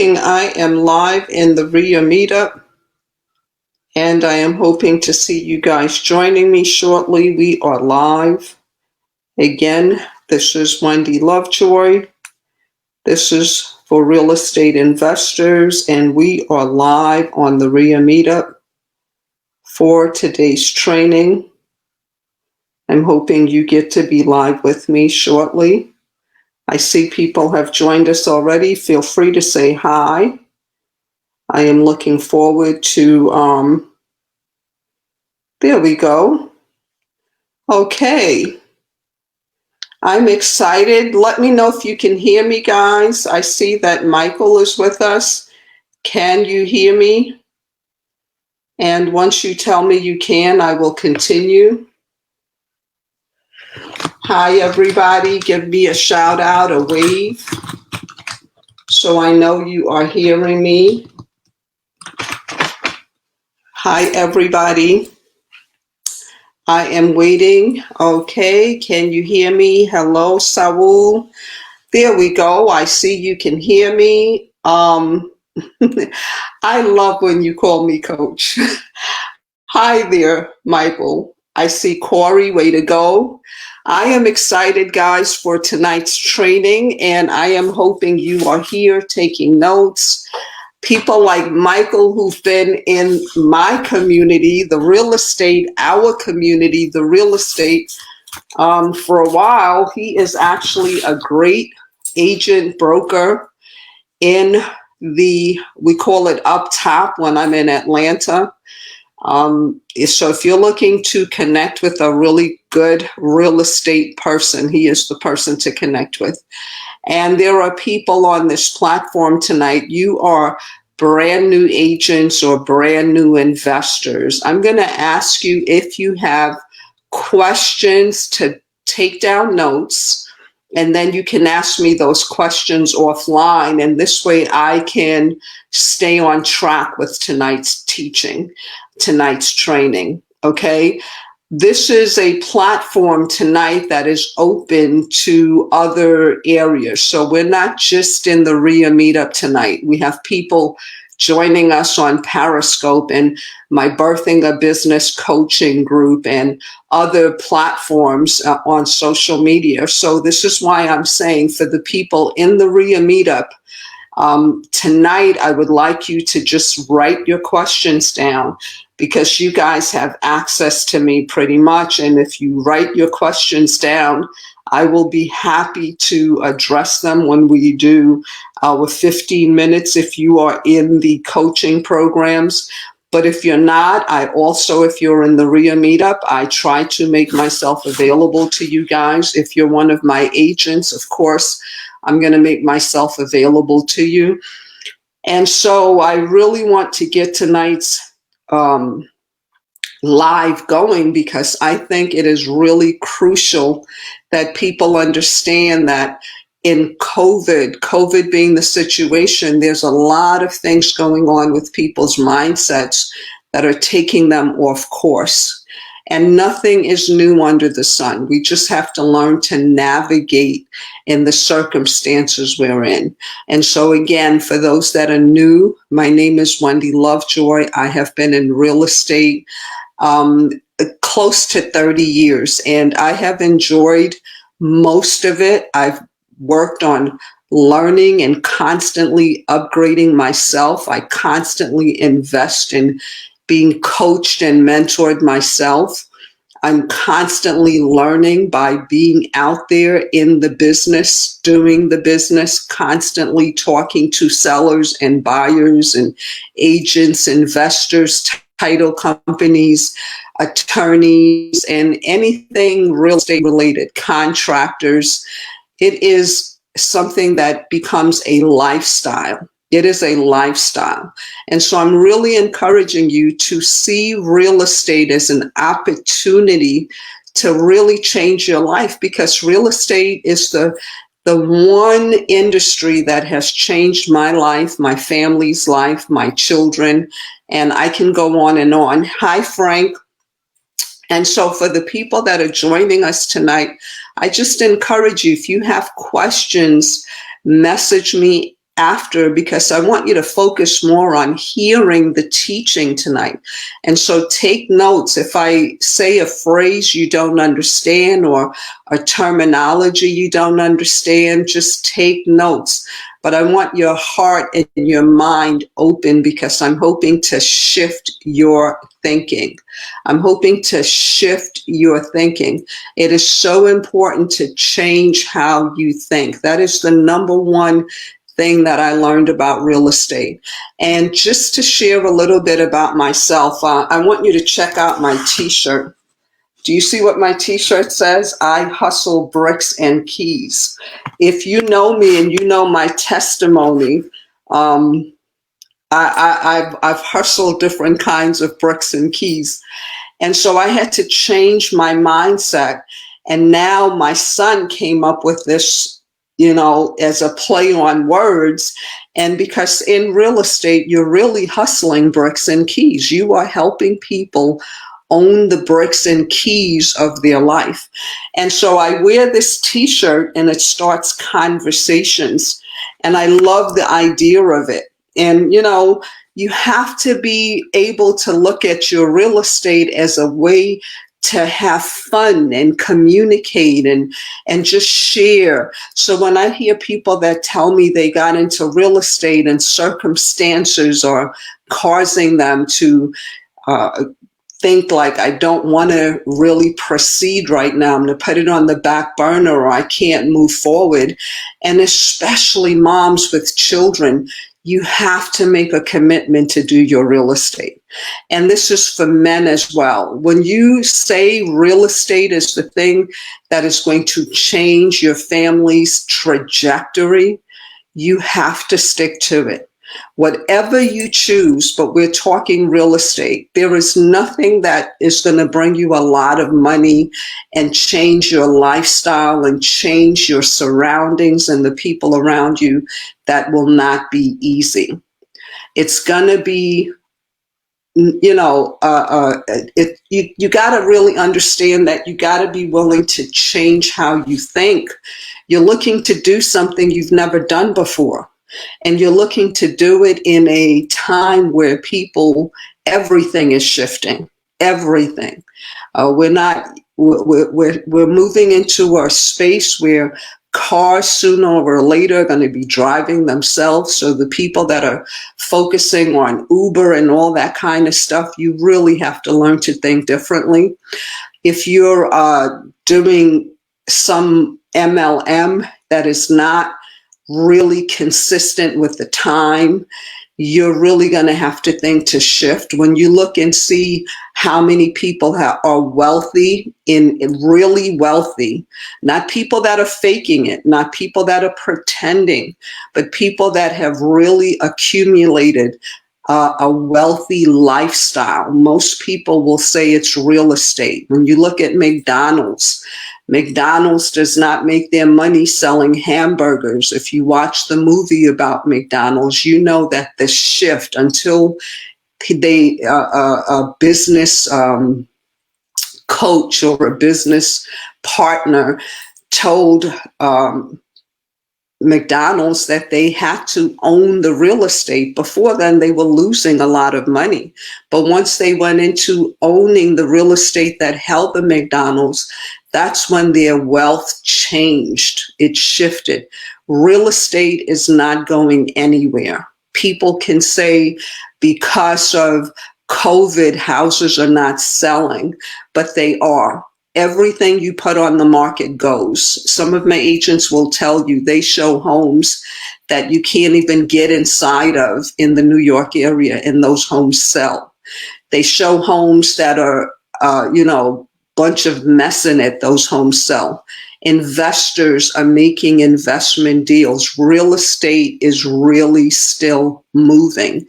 hoping I am live in the RIA meetup, and I am hoping to see you guys joining me shortly. We are live. Again, this is Wendy Lovejoy. This is for real estate investors, and we are live on the RIA meetup for today's training. I'm hoping you get to be live with me shortly. I see people have joined us already. Feel free to say hi. I am looking forward to, there we go. Okay. I'm excited. Let me know if you can hear me, guys. I see that Michael is with us. Can you hear me? And once you tell me you can, I will continue. Hi, everybody. Give me a shout out, a wave, so I know you are hearing me. Hi, everybody. I am waiting. Okay, can you hear me? Hello, Saul. There we go. I see you can hear me. I love when you call me coach. Hi there, Michael. I see Corey, way to go. I am excited, guys, for tonight's training, and I am hoping you are here taking notes. People like Michael, who've been in my community, the real estate, our community, the real estate, for a while. He is actually a great agent broker in we call it up top when I'm in Atlanta. So if you're looking to connect with a really good real estate person, he is the person to connect with. And there are people on this platform tonight. You are brand new agents or brand new investors. I'm going to ask you if you have questions to take down notes, and then you can ask me those questions offline. And this way I can stay on track with tonight's teaching, tonight's training. Okay. This is a platform tonight that is open to other areas. So we're not just in the RIA meetup tonight. We have people joining us on Periscope and my Birthing a Business coaching group and other platforms on social media. So this is why I'm saying for the people in the RIA meetup, tonight, I would like you to just write your questions down, because you guys have access to me pretty much. And if you write your questions down, I will be happy to address them when we do our 15 minutes if you are in the coaching programs. But if you're not, if you're in the RIA meetup, I try to make myself available to you guys. If you're one of my agents, of course, I'm going to make myself available to you. And so I really want to get tonight's live going, because I think it is really crucial that people understand that in COVID being the situation, there's a lot of things going on with people's mindsets that are taking them off course. And nothing is new under the sun. We just have to learn to navigate in the circumstances we're in. And so again, for those that are new, my name is Wendy Lovejoy. I have been in real estate close to 30 years, and I have enjoyed most of it. I've worked on learning and constantly upgrading myself. I constantly invest in being coached and mentored myself. I'm constantly learning by being out there in the business, doing the business, constantly talking to sellers and buyers and agents, investors, title companies, attorneys, and anything real estate related, contractors. It is something that becomes a lifestyle. It is a lifestyle. And so I'm really encouraging you to see real estate as an opportunity to really change your life, because real estate is the one industry that has changed my life, my family's life, my children, and I can go on and on. Hi, Frank. And so for the people that are joining us tonight, I just encourage you, if you have questions, message me after, because I want you to focus more on hearing the teaching tonight. And so take notes. If I say a phrase you don't understand or a terminology you don't understand, just take notes. But I want your heart and your mind open, because I'm hoping to shift your thinking. I'm hoping to shift your thinking. It is so important to change how you think. That is the number one thing that I learned about real estate. And just to share a little bit about myself, I want you to check out my t-shirt. Do you see what my t-shirt says? I hustle bricks and keys. If you know me and you know my testimony, I've hustled different kinds of bricks and keys. And so I had to change my mindset. And now my son came up with this, as a play on words. And because in real estate, you're really hustling bricks and keys. You are helping people own the bricks and keys of their life. And so I wear this t-shirt and it starts conversations. And I love the idea of it. And, you have to be able to look at your real estate as a way to have fun and communicate and just share. So when I hear people that tell me they got into real estate and circumstances are causing them to think like, I don't want to really proceed right now, I'm going to put it on the back burner, or I can't move forward. And especially moms with children, you have to make a commitment to do your real estate. And this is for men as well. When you say real estate is the thing that is going to change your family's trajectory, you have to stick to it. Whatever you choose, but we're talking real estate, there is nothing that is going to bring you a lot of money and change your lifestyle and change your surroundings and the people around you that will not be easy. It's going to be, you got to really understand that you got to be willing to change how you think. You're looking to do something you've never done before. And you're looking to do it in a time where everything is shifting, everything. We're moving into a space where cars sooner or later are going to be driving themselves. So the people that are focusing on Uber and all that kind of stuff, you really have to learn to think differently. If you're doing some MLM that is not really consistent with the time, you're really going to have to think to shift. When you look and see how many people are wealthy, really wealthy, not people that are faking it, not people that are pretending, but people that have really accumulated a wealthy lifestyle. Most people will say it's real estate. When you look at McDonald's does not make their money selling hamburgers. If you watch the movie about McDonald's, you know that the shift until a business coach or a business partner told McDonald's that they had to own the real estate. Before then, they were losing a lot of money. But once they went into owning the real estate that held the McDonald's, that's when their wealth changed. It shifted. Real estate is not going anywhere. People can say because of COVID, houses are not selling, but they are. Everything you put on the market goes. Some of my agents will tell you they show homes that you can't even get inside of in the New York area, and those homes sell. They show homes that are, bunch of mess in it, those homes sell. Investors are making investment deals. Real estate is really still moving.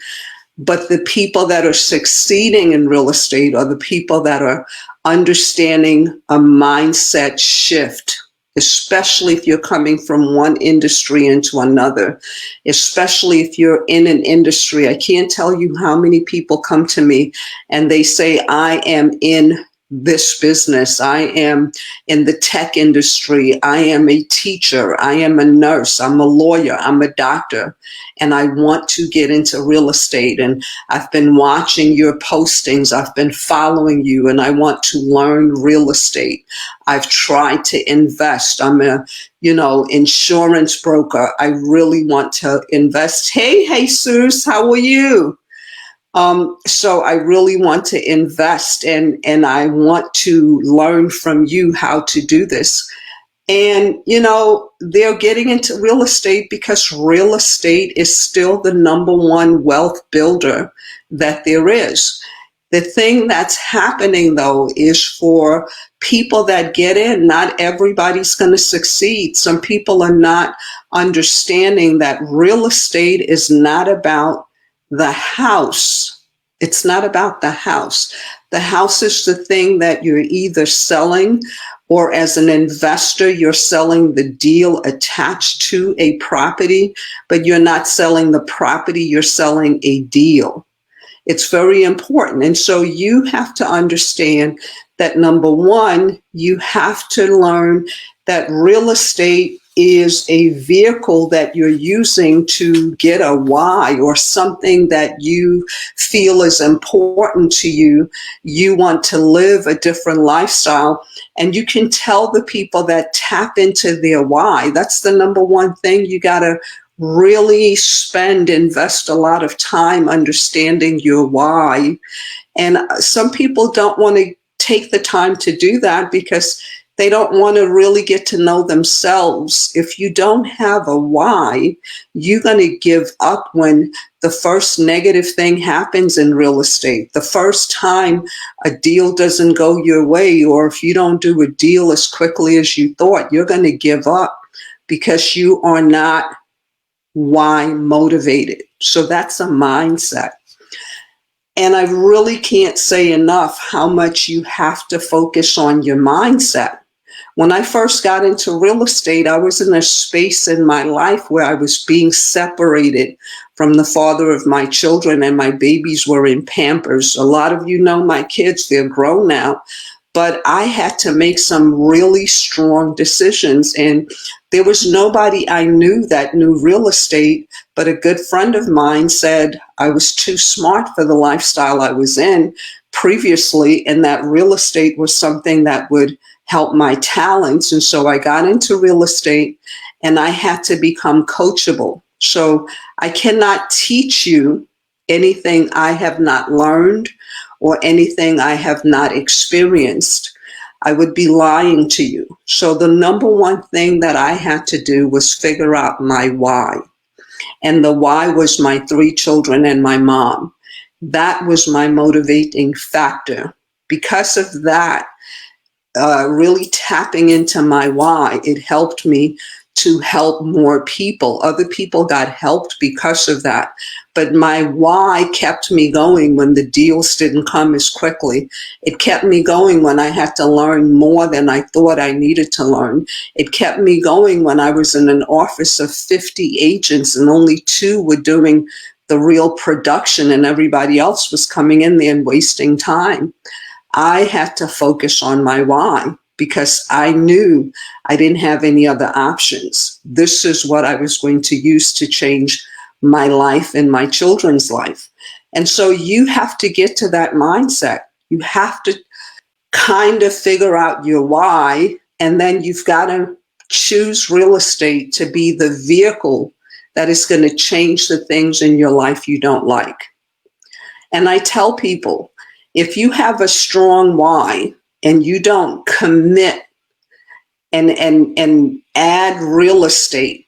But the people that are succeeding in real estate are the people that are understanding a mindset shift, especially if you're coming from one industry into another, especially if you're in an industry. I can't tell you how many people come to me and they say, I am in this business. I am in the tech industry. I am a teacher. I am a nurse. I'm a lawyer. I'm a doctor. And I want to get into real estate. And I've been watching your postings. I've been following you, and I want to learn real estate. I've tried to invest. I'm a, insurance broker. I really want to invest. Hey, Jesus, how are you? So I really want to invest, and I want to learn from you how to do this. And, they're getting into real estate because real estate is still the number one wealth builder that there is. The thing that's happening, though, is for people that get in, not everybody's going to succeed. Some people are not understanding that real estate is not about the house. It's not about the house. The house is the thing that you're either selling, or as an investor, you're selling the deal attached to a property, but you're not selling the property, you're selling a deal. It's very important. And so you have to understand that, number one, you have to learn that real estate is a vehicle that you're using to get a why, or something that you feel is important to you. You want to live a different lifestyle, and you can tell the people that tap into their why. That's the number one thing. You got to really invest a lot of time understanding your why. And some people don't want to take the time to do that because they don't want to really get to know themselves. If you don't have a why, you're going to give up when the first negative thing happens in real estate. The first time a deal doesn't go your way, or if you don't do a deal as quickly as you thought, you're going to give up because you are not why motivated. So that's a mindset. And I really can't say enough how much you have to focus on your mindset. When I first got into real estate, I was in a space in my life where I was being separated from the father of my children, and my babies were in Pampers. A lot of you know my kids, they're grown now, but I had to make some really strong decisions. And there was nobody I knew that knew real estate, but a good friend of mine said I was too smart for the lifestyle I was in previously, and that real estate was something that would help my talents. And so I got into real estate, and I had to become coachable. So I cannot teach you anything I have not learned or anything I have not experienced. I would be lying to you. So the number one thing that I had to do was figure out my why. And the why was my 3 children and my mom. That was my motivating factor. Because of that, really tapping into my why, it helped me to help more people. Other people got helped because of that. But my why kept me going when the deals didn't come as quickly. It kept me going when I had to learn more than I thought I needed to learn. It kept me going when I was in an office of 50 agents and only 2 were doing the real production, and everybody else was coming in there and wasting time. I had to focus on my why because I knew I didn't have any other options. This is what I was going to use to change my life and my children's life. And so you have to get to that mindset. You have to kind of figure out your why, and then you've got to choose real estate to be the vehicle that is going to change the things in your life you don't like. And I tell people, if you have a strong why and you don't commit and add real estate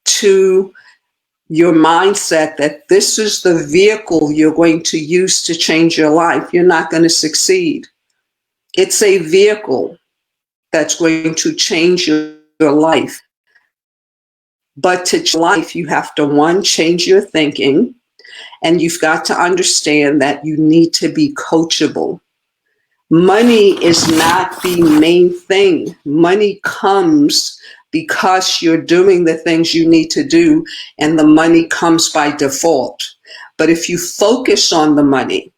to your mindset that this is the vehicle you're going to use to change your life, you're not going to succeed. It's a vehicle that's going to change your life. But to change life, you have to, 1, change your thinking, and you've got to understand that you need to be coachable. Money is not the main thing. Money comes because you're doing the things you need to do, and the money comes by default. But if you focus on the money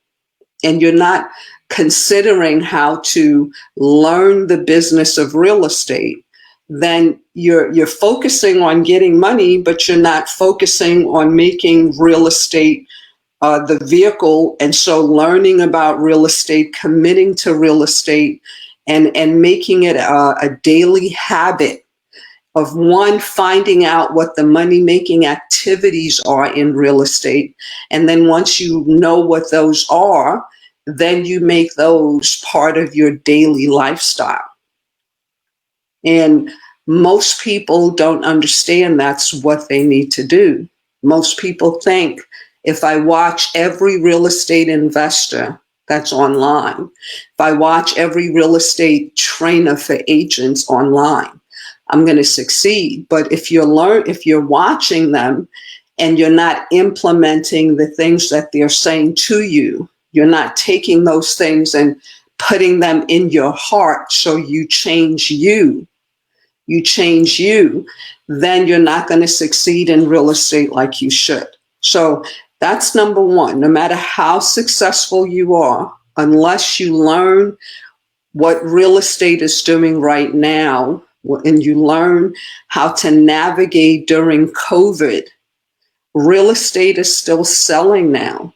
and you're not considering how to learn the business of real estate, then you're focusing on getting money, but you're not focusing on making real estate the vehicle. And so learning about real estate, committing to real estate, and making it a daily habit of, one, finding out what the money-making activities are in real estate. And then once you know what those are, then you make those part of your daily lifestyle. And most people don't understand that's what they need to do. Most people think, if I watch every real estate investor that's online, if I watch every real estate trainer for agents online, I'm going to succeed. But if you're watching them and you're not implementing the things that they're saying to you, you're not taking those things and putting them in your heart so you change you, then you're not going to succeed in real estate like you should. So that's number one. No matter how successful you are, unless you learn what real estate is doing right now, and you learn how to navigate during COVID, real estate is still selling now.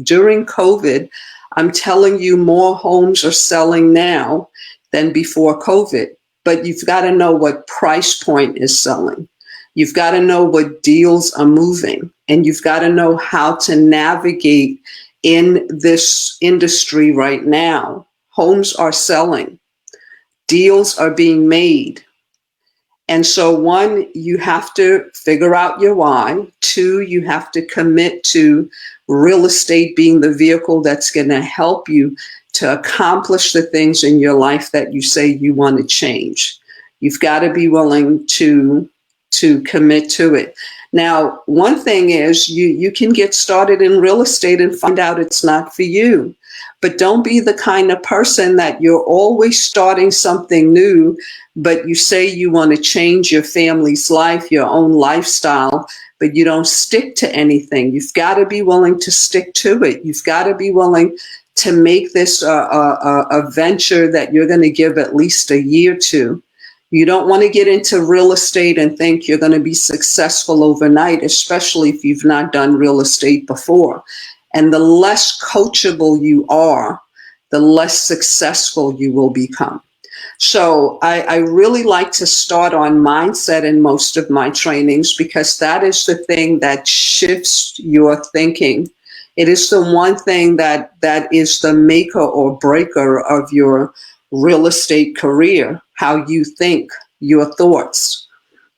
During COVID, I'm telling you, more homes are selling now than before COVID. But you've got to know what price point is selling. You've got to know what deals are moving. And you've got to know how to navigate in this industry right now. Homes are selling. Deals are being made. And so, one, you have to figure out your why. Two, you have to commit to real estate being the vehicle that's going to help you to accomplish the things in your life that you say you want to change. You've got to be willing to commit to it. Now, one thing is you can get started in real estate and find out it's not for you. But don't be the kind of person that you're always starting something new, but you say you want to change your family's life, your own lifestyle, but you don't stick to anything. You've got to be willing to stick to it. You've got to be willing to make this a venture that you're going to give at least a year to. You don't want to get into real estate and think you're going to be successful overnight, especially if you've not done real estate before. And the less coachable you are, the less successful you will become. So I really like to start on mindset in most of my trainings, because that is the thing that shifts your thinking. It is the one thing that is the maker or breaker of your real estate career, how you think, your thoughts.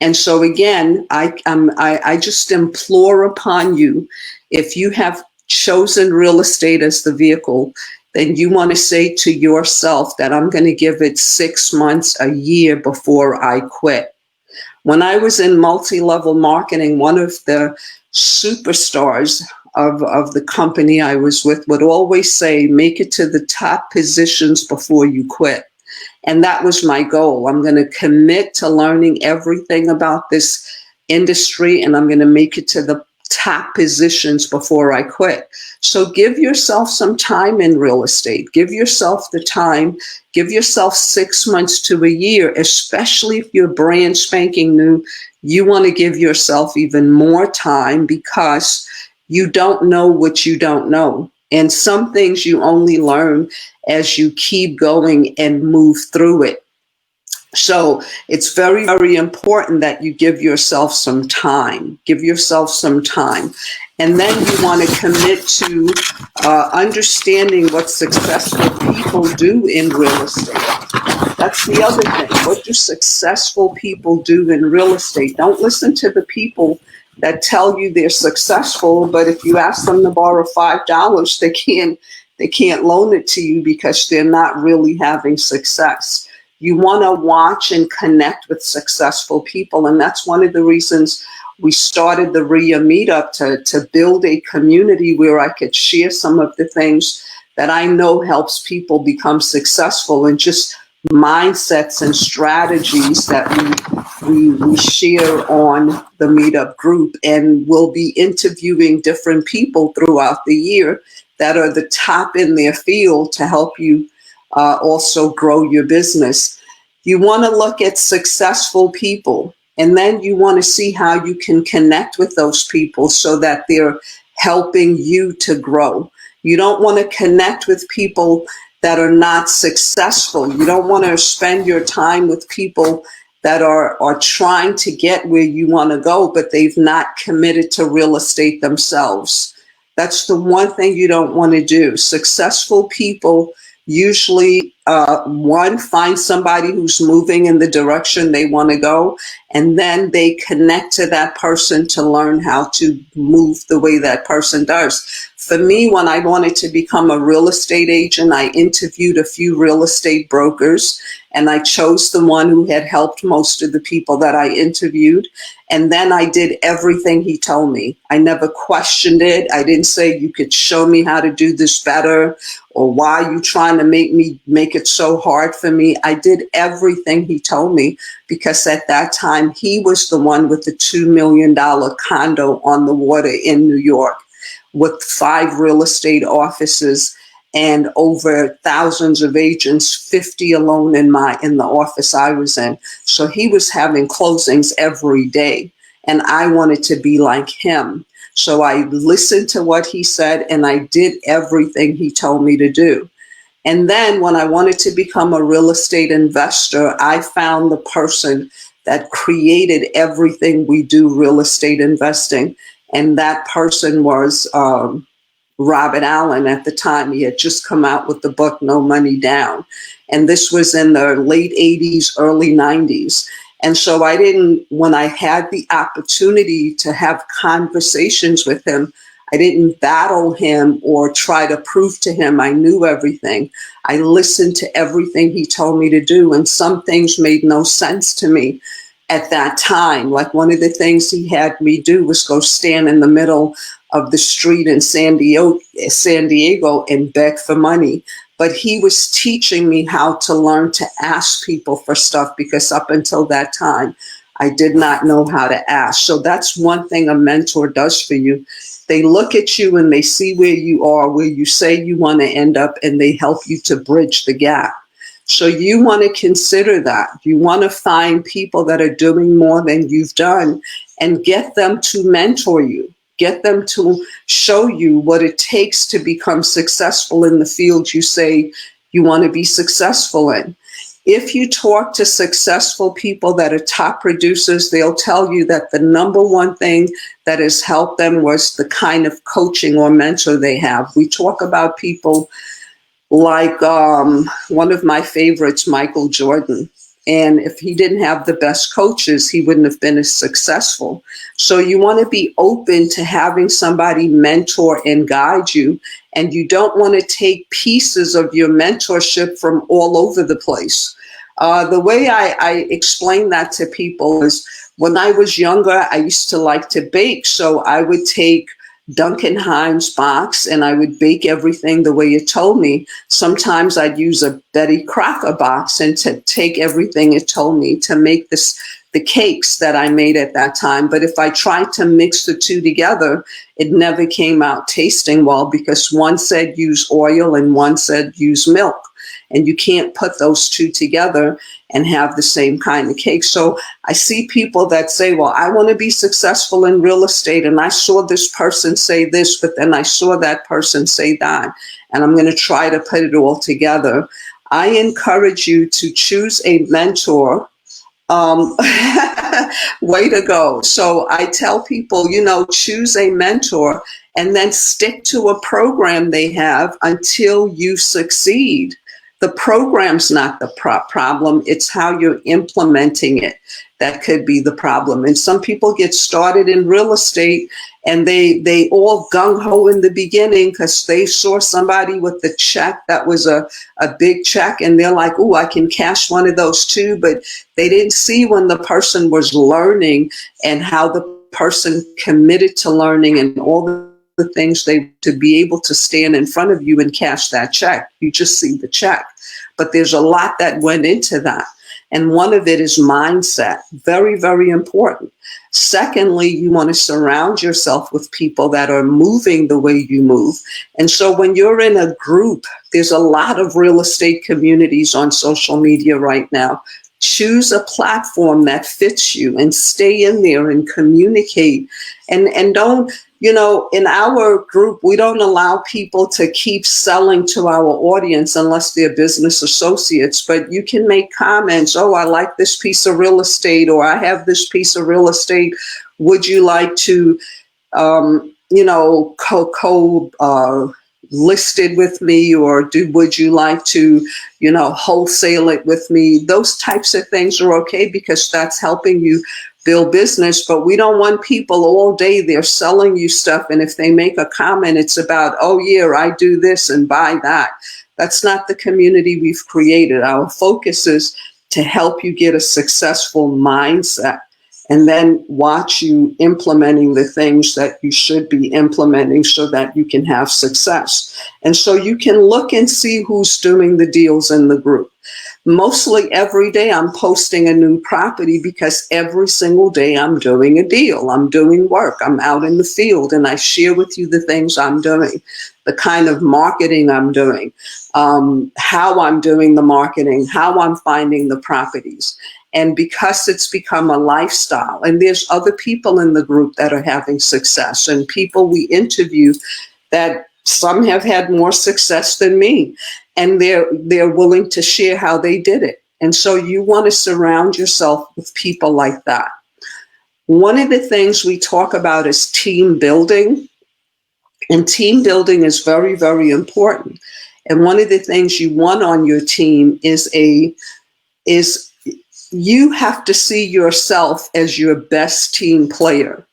And so again, I just implore upon you, if you have chosen real estate as the vehicle, then you want to say to yourself that I'm going to give it 6 months, a year before I quit. When I was in multi-level marketing, one of the superstars of the company I was with would always say, make it to the top positions before you quit. And that was my goal. I'm going to commit to learning everything about this industry, and I'm going to make it to the top positions before I quit. So give yourself some time in real estate. Give yourself the time. Give yourself 6 months to a year, especially if you're brand spanking new. You want to give yourself even more time, because you don't know what you don't know. And some things you only learn as you keep going and move through it. So it's very, very important that you give yourself some time. Give yourself some time. And then you want to commit to understanding what successful people do in real estate. That's the other thing. What do successful people do in real estate? Don't listen to the people that tell you they're successful, but if you ask them to borrow $5, they can't loan it to you because they're not really having success. You want to watch and connect with successful people. And that's one of the reasons we started the RIA meetup, to build a community where I could share some of the things that I know helps people become successful, and just mindsets and strategies that we share on the meetup group. And we'll be interviewing different people throughout the year that are the top in their field to help you also grow your business. You want to look at successful people, and then you want to see how you can connect with those people so that they're helping you to grow. You don't want to connect with people that are not successful. You don't want to spend your time with people that are trying to get where you want to go, but they've not committed to real estate themselves. That's the one thing you don't want to do. Successful people usually, one, find somebody who's moving in the direction they want to go, and then they connect to that person to learn how to move the way that person does. For me, when I wanted to become a real estate agent, I interviewed a few real estate brokers, and I chose the one who had helped most of the people that I interviewed. And then I did everything he told me. I never questioned it. I didn't say, you could show me how to do this better, or why are you trying to make it so hard for me? I did everything he told me, because at that time he was the one with the $2 million condo on the water in New York, with 5 real estate offices and over thousands of agents, 50 alone in the office I was in. So he was having closings every day, and I wanted to be like him. So I listened to what he said, and I did everything he told me to do. And then when I wanted to become a real estate investor, I found the person that created everything we do real estate investing. And that person was Robert Allen. At the time, he had just come out with the book, No Money Down. And this was in the late 80s, early 90s. And so when I had the opportunity to have conversations with him, I didn't battle him or try to prove to him I knew everything. I listened to everything he told me to do, and some things made no sense to me at that time. Like, one of the things he had me do was go stand in the middle of the street in San Diego and beg for money. But he was teaching me how to learn to ask people for stuff, because up until that time, I did not know how to ask. So that's one thing a mentor does for you. They look at you and they see where you are, where you say you want to end up, and they help you to bridge the gap. So you want to consider that. You want to find people that are doing more than you've done and get them to mentor you. Get them to show you what it takes to become successful in the field you say you want to be successful in. If you talk to successful people that are top producers, they'll tell you that the number one thing that has helped them was the kind of coaching or mentor they have. We talk about people like one of my favorites, Michael Jordan. And if he didn't have the best coaches, he wouldn't have been as successful. So you want to be open to having somebody mentor and guide you. And you don't want to take pieces of your mentorship from all over the place. The way I explain that to people is, when I was younger, I used to like to bake. So I would take Duncan Hines box and I would bake everything the way it told me. Sometimes I'd use a Betty Crocker box and to take everything it told me to make the cakes that I made at that time. But if I tried to mix the two together, it never came out tasting well, because one said use oil and one said use milk. And you can't put those two together and have the same kind of cake. So I see people that say, well, I want to be successful in real estate, and I saw this person say this, but then I saw that person say that, and I'm going to try to put it all together. I encourage you to choose a mentor. Way to go. So I tell people, choose a mentor and then stick to a program they have until you succeed. The program's not the problem. It's how you're implementing it that could be the problem. And some people get started in real estate and they all gung-ho in the beginning because they saw somebody with the check that was a big check, and they're like, oh, I can cash one of those too. But they didn't see when the person was learning and how the person committed to learning and all the things to be able to stand in front of you and cash that check. You just see the check. But there's a lot that went into that. And one of it is mindset. Very, very important. Secondly, you want to surround yourself with people that are moving the way you move. And so when you're in a group, there's a lot of real estate communities on social media right now. Choose a platform that fits you and stay in there and communicate. And don't, in our group, we don't allow people to keep selling to our audience unless they're business associates. But you can make comments. Oh, I like this piece of real estate, or I have this piece of real estate. Would you like to, listed with me, or would you like to, wholesale it with me? Those types of things are okay because that's helping you build business. But we don't want people all day they're selling you stuff, and if they make a comment, it's about, oh yeah, I do this and buy that. That's not the community we've created. Our focus is to help you get a successful mindset, and then watch you implementing the things that you should be implementing so that you can have success. And so you can look and see who's doing the deals in the group. Mostly every day I'm posting a new property because every single day I'm doing a deal. I'm doing work. I'm out in the field and I share with you the things I'm doing, the kind of marketing I'm doing, how I'm doing the marketing, how I'm finding the properties. And because it's become a lifestyle, and there's other people in the group that are having success, and people we interview that some have had more success than me, and they're willing to share how they did it. And so you want to surround yourself with people like that. One of the things we talk about is team building, and team building is very, very important. And one of the things you want on your team is you have to see yourself as your best team player.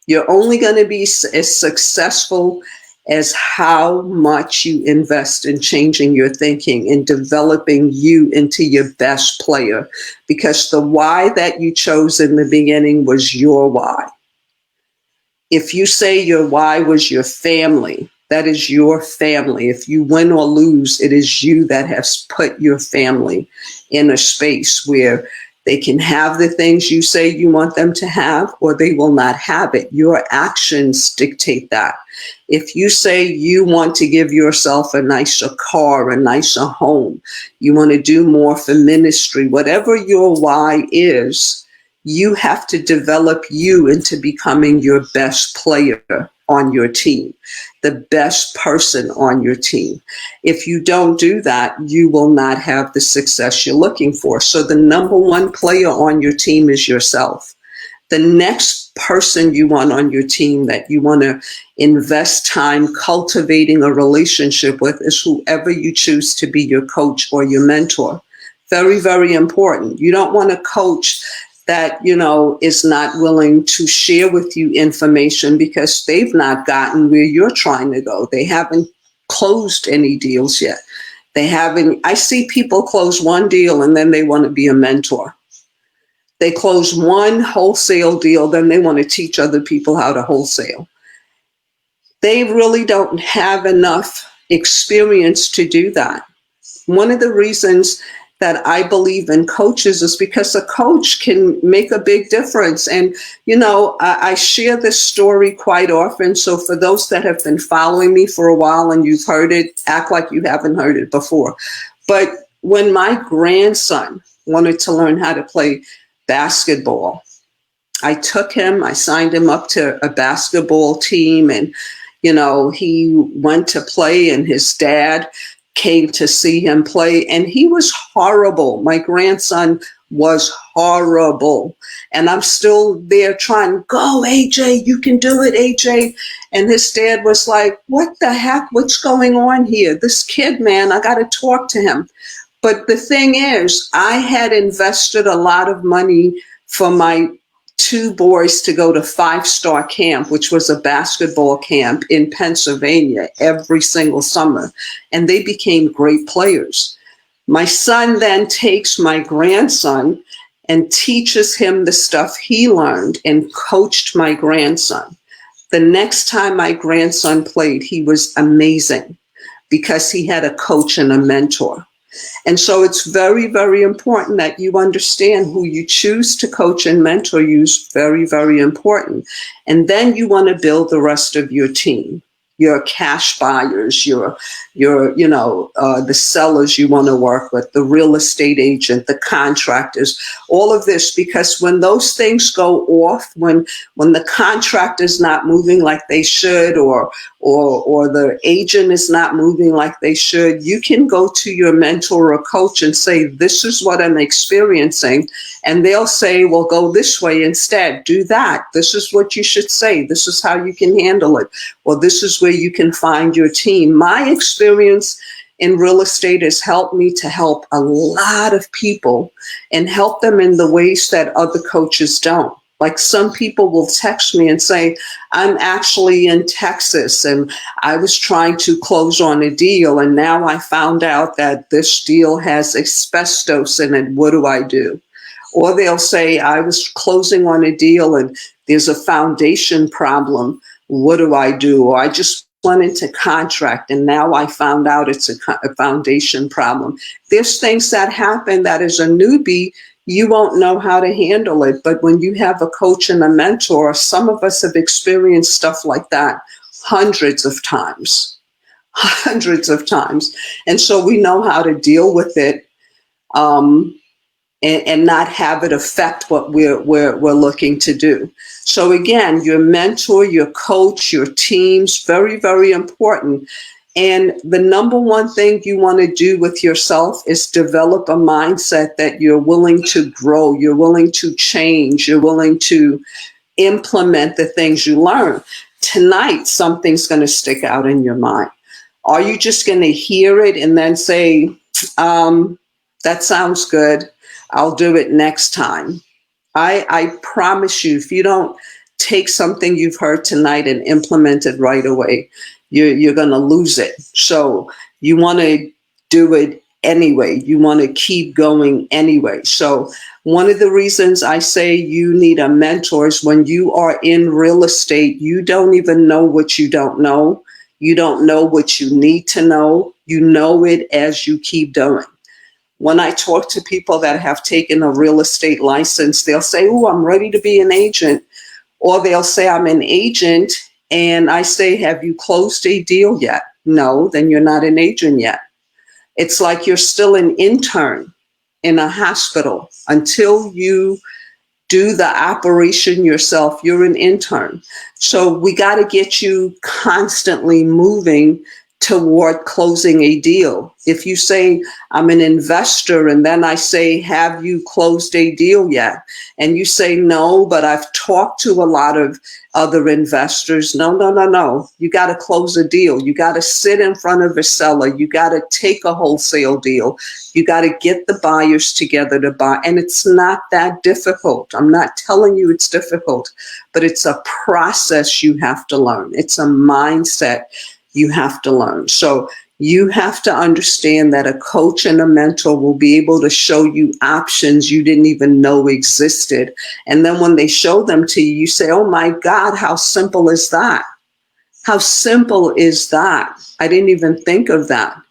You're only going to be as successful as how much you invest in changing your thinking and developing you into your best player, because the why that you chose in the beginning was your why. If you say your why was your family, that is your family. If you win or lose, it is you that has put your family in a space where they can have the things you say you want them to have, or they will not have it. Your actions dictate that. If you say you want to give yourself a nicer car, a nicer home, you want to do more for ministry, whatever your why is, you have to develop you into becoming your best player on your team, the best person on your team. If you don't do that, you will not have the success you're looking for. So the number one player on your team is yourself. The next person you want on your team that you want to invest time cultivating a relationship with is whoever you choose to be your coach or your mentor. Very, very important. You don't want a coach that, is not willing to share with you information because they've not gotten where you're trying to go. They haven't closed any deals yet. I see people close one deal and then they want to be a mentor. They close one wholesale deal, then they want to teach other people how to wholesale. They really don't have enough experience to do that. One of the reasons that I believe in coaches is because a coach can make a big difference. And, I share this story quite often. So for those that have been following me for a while and you've heard it, act like you haven't heard it before. But when my grandson wanted to learn how to play basketball, I signed him up to a basketball team, and, he went to play, and his dad came to see him play, and he was horrible. My grandson was horrible. And I'm still there trying, go, AJ, you can do it, AJ. And his dad was like, what the heck? What's going on here? This kid, man, I got to talk to him. But the thing is, I had invested a lot of money for my two boys to go to 5-Star Camp, which was a basketball camp in Pennsylvania every single summer. And they became great players. My son then takes my grandson and teaches him the stuff he learned and coached my grandson. The next time my grandson played, he was amazing because he had a coach and a mentor. And so it's very, very important that you understand who you choose to coach and mentor you is very, very important. And then you want to build the rest of your team, your cash buyers, the sellers you want to work with, the real estate agent, the contractors, all of this, because when those things go off, when the contract is not moving like they should, or the agent is not moving like they should, you can go to your mentor or coach and say, this is what I'm experiencing. And they'll say, well, go this way instead, do that. This is what you should say. This is how you can handle it. Or this is where you can find your team. My experience in real estate has helped me to help a lot of people and help them in the ways that other coaches don't. Like some people will text me and say, I'm actually in Texas and I was trying to close on a deal and now I found out that this deal has asbestos in it. What do I do? Or they'll say, I was closing on a deal and there's a foundation problem. What do I do? Or I just went into contract and now I found out it's a foundation problem. There's things that happen that as a newbie, you won't know how to handle it. But when you have a coach and a mentor, some of us have experienced stuff like that hundreds of times. And so we know how to deal with it and not have it affect what we're looking to do. So again, your mentor, your coach, your team's very, very important. And the number one thing you want to do with yourself is develop a mindset that you're willing to grow, you're willing to change, you're willing to implement the things you learn. Tonight, something's going to stick out in your mind. Are you just going to hear it and then say, that sounds good, I'll do it next time? I promise you, if you don't take something you've heard tonight and implement it right away, you're going to lose it. So you want to do it anyway. You want to keep going anyway. So one of the reasons I say you need a mentor is when you are in real estate, you don't even know what you don't know. You don't know what you need to know. You know it as you keep doing. When I talk to people that have taken a real estate license, they'll say, oh, I'm ready to be an agent. Or they'll say, I'm an agent. And I say, have you closed a deal yet? No, then you're not an agent yet. It's like you're still an intern in a hospital. Until you do the operation yourself, you're an intern. So we got to get you constantly moving toward closing a deal. If you say, I'm an investor, and then I say, have you closed a deal yet? And you say, no, but I've talked to a lot of other investors. No. You got to close a deal. You got to sit in front of a seller. You got to take a wholesale deal. You got to get the buyers together to buy. And it's not that difficult. I'm not telling you it's difficult, but it's a process you have to learn. It's a mindset you have to learn. So you have to understand that a coach and a mentor will be able to show you options you didn't even know existed. And then when they show them to you, you say, oh my God, how simple is that? How simple is that? I didn't even think of that.